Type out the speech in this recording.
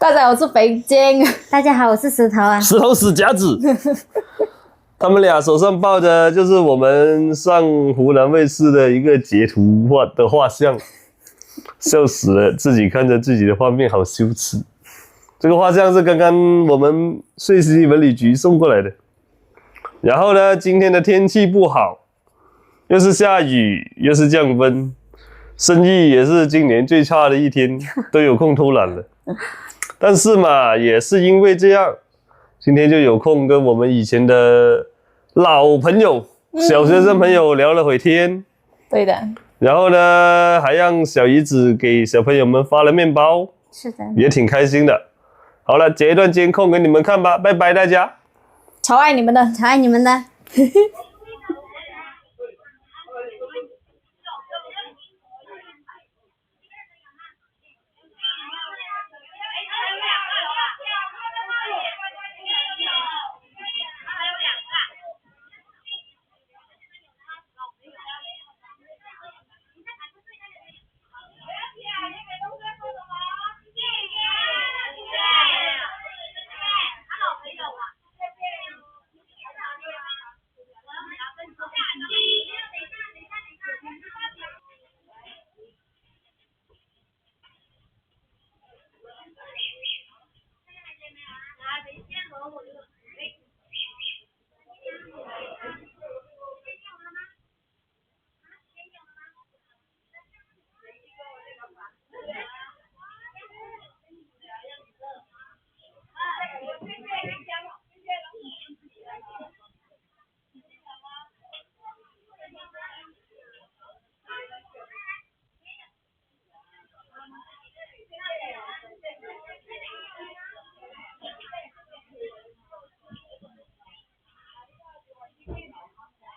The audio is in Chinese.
大家好，我是肥晶。大家好，我是石头啊。石头死夹子。他们俩手上抱着就是我们上湖南卫视的一个截图的画像，笑死了，自己看着自己的画面好羞耻。这个画像是刚刚我们穗溪文旅局送过来的。然后呢，今天的天气不好，又是下雨，又是降温，生意也是今年最差的一天，都有空偷懒了。但是嘛，也是因为这样，今天就有空跟我们以前的老朋友、小学生朋友聊了会天。对的。然后呢，还让小姨子给小朋友们发了面包。是的。也挺开心的。好了，截一段监控给你们看吧，拜拜大家。超爱你们的，超爱你们的。